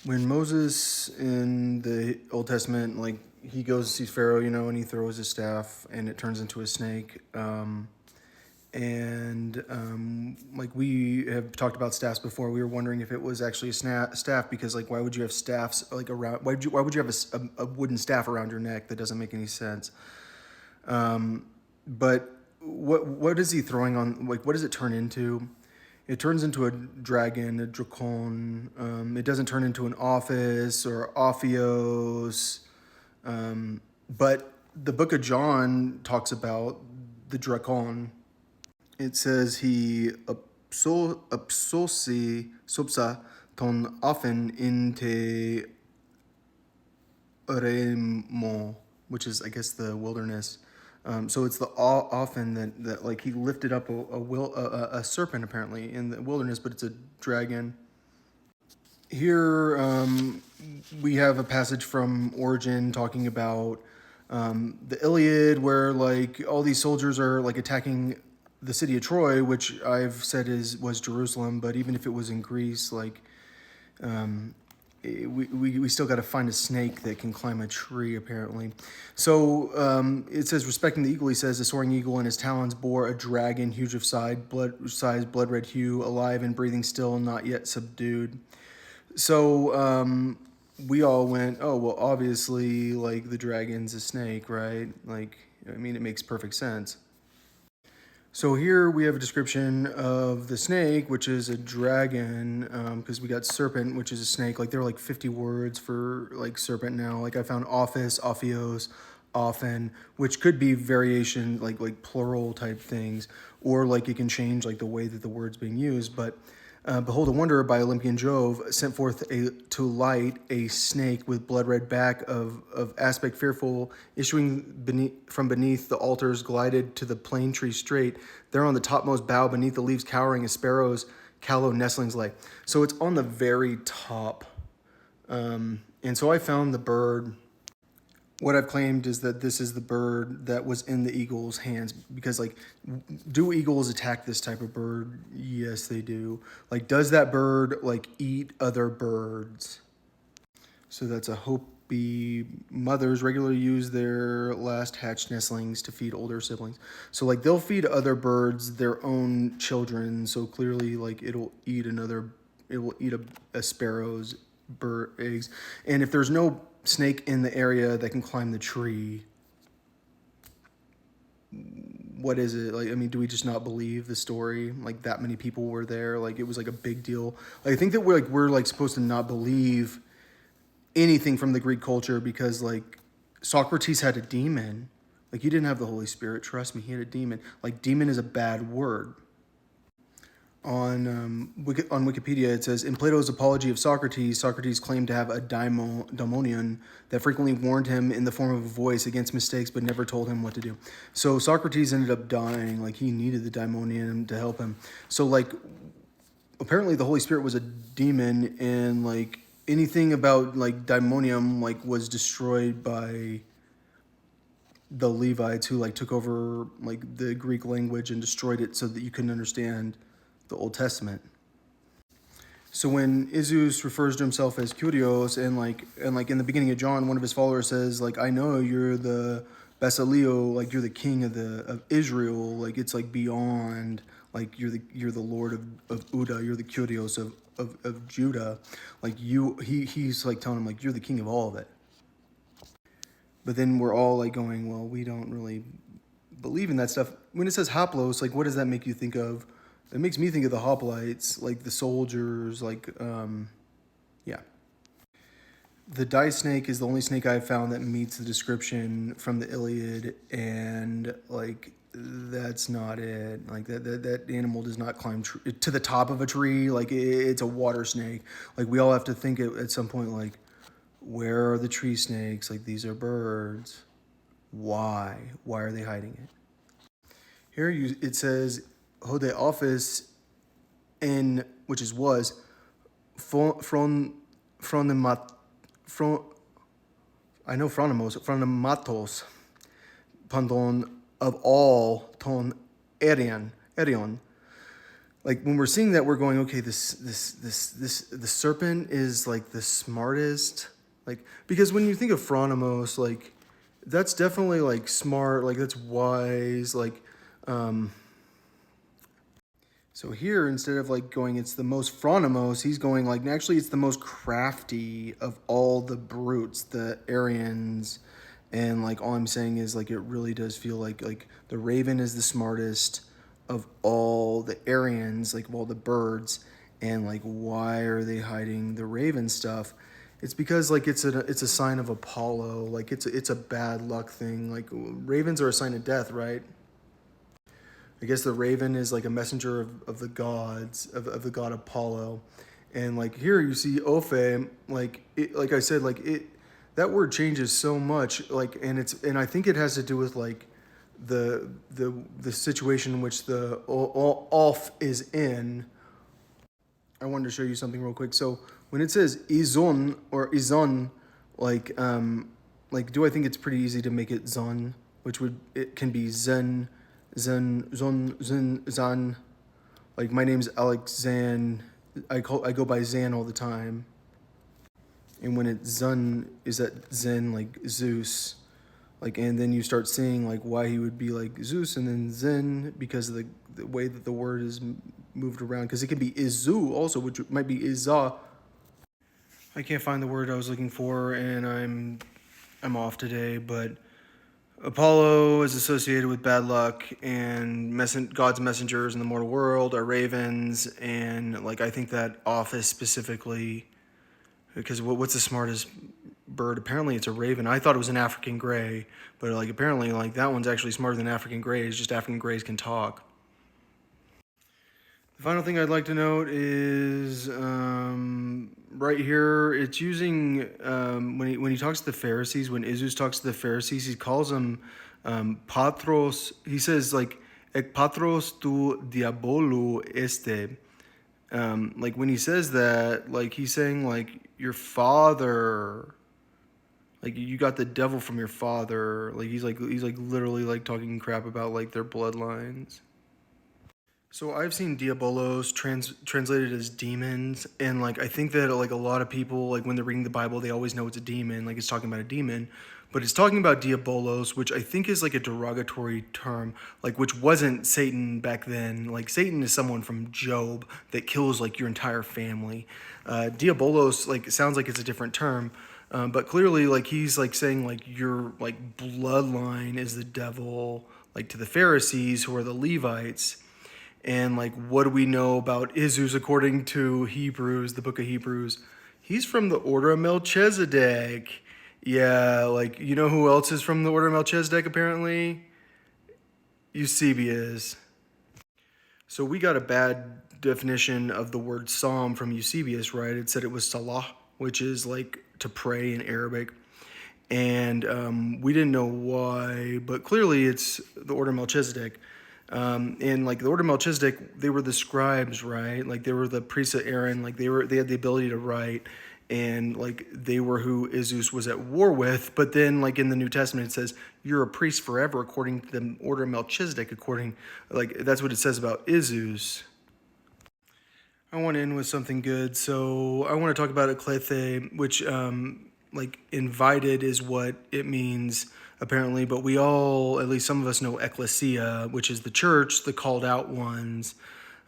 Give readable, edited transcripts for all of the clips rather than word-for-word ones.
When Moses in the Old Testament, like he goes to see Pharaoh, and he throws his staff and it turns into a snake. Like we have talked about staffs before, we were wondering if it was actually a staff because like why would you have staffs like around? Why would you have a wooden staff around your neck? That doesn't make any sense. But what is he throwing on? Like what does it turn into? It turns into a dragon, a dracon. It doesn't turn into an office or ophios. But the book of John talks about the dracon. It says he upsosi sopsa ton often inte Remo, which is I guess the wilderness. So it's the often that like he lifted up a serpent apparently in the wilderness, but it's a dragon. Here we have a passage from Origin talking about the Iliad, where like all these soldiers are like attacking the city of Troy, which I've said was Jerusalem, but even if it was in Greece, like we still got to find a snake that can climb a tree apparently. So it says respecting the eagle, he says the soaring eagle in his talons bore a dragon huge of size, blood red hue, alive and breathing still, not yet subdued. So we all went, oh well, obviously like the dragon's a snake, right? Like I mean it makes perfect sense. So here we have a description of the snake, which is a dragon, because we got serpent, which is a snake. Like there are like 50 words for like serpent now. Like I found office, ophios, often, which could be variation, like plural type things, or like it can change like the way that the word's being used. But Behold a Wonder by Olympian Jove sent forth to light a snake with blood red back of aspect fearful, issuing from beneath the altars, glided to the plane tree straight. There on the topmost bough, beneath the leaves cowering, a sparrow's callow nestlings lay. So it's on the very top. And so I found the bird. What I've claimed is that this is the bird that was in the eagle's hands because, like, do eagles attack this type of bird? Yes, they do. Like, does that bird like eat other birds? So that's a Hopi. Mothers regularly use their last hatched nestlings to feed older siblings. So like they'll feed other birds their own children. So clearly, like it will eat a sparrow's bird eggs. And if there's no snake in the area that can climb the tree, what is it? Like, I mean, do we just not believe the story? Like that many people were there, like it was like a big deal. Like, I think that we're like supposed to not believe anything from the Greek culture because like Socrates had a demon. Like he didn't have the Holy Spirit. Trust me, he had a demon. Like demon is a bad word. On Wikipedia, it says in Plato's Apology of Socrates, Socrates claimed to have a daimonion that frequently warned him in the form of a voice against mistakes, but never told him what to do. So Socrates ended up dying. Like he needed the daimonion to help him. So like apparently the Holy Spirit was a demon, and like anything about like daimonium like was destroyed by the Levites who like took over like the Greek language and destroyed it so that you couldn't understand the Old Testament. So when Isus refers to himself as Kyrios and like in the beginning of John, one of his followers says like I know you're the Basilio, like you're the king of Israel, like it's like beyond, like you're the Lord of Uda, you're the Kyrios of Judah, like he's like telling him like you're the king of all of it. But then we're all like going, well, we don't really believe in that stuff. When it says haplos, like what does that make you think of? It makes me think of the hoplites, like the soldiers, like yeah. The dice snake is the only snake I've found that meets the description from the Iliad, and like that's not it. Like that animal does not climb to the top of a tree. Like it's a water snake. Like we all have to think at some point, like where are the tree snakes? Like these are birds. Why? Why are they hiding it? Here it says Hode office in which is was from the mat from I know phronimos from the matos pandon of all ton erion like when we're seeing that, we're going, okay, the serpent is like the smartest, like, because when you think of Phronimos, like that's definitely like smart, like that's wise, like so here, instead of like going, it's the most Phronimos, he's going like, actually, it's the most crafty of all the brutes, the Aryans. And like, all I'm saying is like, it really does feel like the raven is the smartest of all the Aryans, like of all the birds. And like, why are they hiding the raven stuff? It's because like it's a sign of Apollo. Like it's a bad luck thing. Like ravens are a sign of death, right? I guess the raven is like a messenger of the gods, of the god Apollo. And like here you see Ophe, like it, like I said, like it, that word changes so much, like, and I think it has to do with like the situation in which the off is in. I wanted to show you something real quick. So when it says izon or izon, like like, do I think it's pretty easy to make it zon, which would, it can be zen, zan. Like my name's Alex Zan. I go by Zan all the time. And when it's Zun, is that Zen, like Zeus, like, and then you start seeing like why he would be like Zeus and then Zen, because of the way that the word is moved around, because it can be Izu also, which might be Izah. I can't find the word I was looking for, and I'm off today, but Apollo is associated with bad luck, and God's messengers in the mortal world are ravens, and like I think that office specifically, because what's the smartest bird? Apparently it's a raven. I thought it was an African gray, but like apparently like that one's actually smarter than African grays. Just African grays can talk. The final thing I'd like to note is right here, it's using, when he talks to the Pharisees, when Isus talks to the Pharisees, he calls them patros. He says like, ek patros tu diabolu este. Like when he says that, like he's saying like your father, like you got the devil from your father. Like he's like literally like talking crap about like their bloodlines. So I've seen diabolos translated as demons, and like I think that like a lot of people, like when they're reading the Bible, they always know it's a demon, like it's talking about a demon, but it's talking about diabolos, which I think is like a derogatory term, like which wasn't Satan back then. Like Satan is someone from Job that kills like your entire family. Diabolos like sounds like it's a different term, but clearly like he's like saying like your like bloodline is the devil, like to the Pharisees who are the Levites. And like, what do we know about Isus according to Hebrews, the book of Hebrews? He's from the order of Melchizedek. Yeah, like, you know who else is from the order of Melchizedek apparently? Eusebius. So we got a bad definition of the word psalm from Eusebius, right? It said it was salah, which is like to pray in Arabic. And we didn't know why, but clearly it's the order of Melchizedek. And like the order of Melchizedek, they were the scribes, right? Like they were the priests of Aaron. Like they had the ability to write, and like they were who Isus was at war with. But then like in the New Testament, it says you're a priest forever according to the order of Melchizedek. According, like that's what it says about Isus. I want to end with something good. So I want to talk about eklethe, which like invited is what it means apparently, but we all, at least some of us, know ecclesia, which is the church, the called out ones.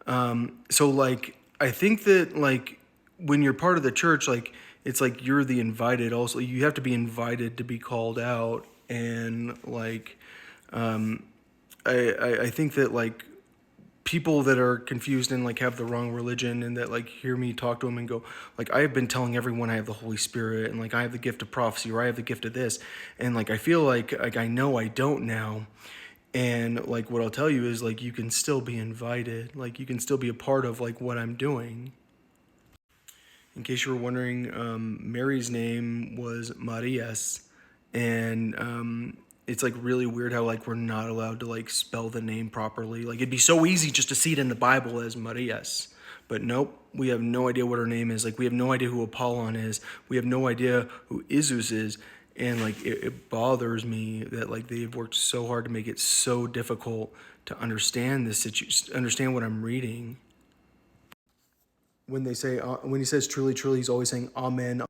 So like I think that like when you're part of the church, like it's like you're the invited. Also, you have to be invited to be called out, and like I think that like people that are confused and like have the wrong religion and that like hear me talk to them and go like, I have been telling everyone I have the Holy Spirit and like I have the gift of prophecy or I have the gift of this, and like I feel like I know I don't now. And like what I'll tell you is like you can still be invited, like you can still be a part of like what I'm doing. In case you were wondering, Mary's name was Marias, and it's like really weird how like we're not allowed to like spell the name properly. Like it'd be so easy just to see it in the Bible as Marias, but nope, we have no idea what her name is. Like we have no idea who Apollon is. We have no idea who Isus is, and like it bothers me that like they've worked so hard to make it so difficult to understand this situation, understand what I'm reading. when they say when he says truly, truly, he's always saying amen.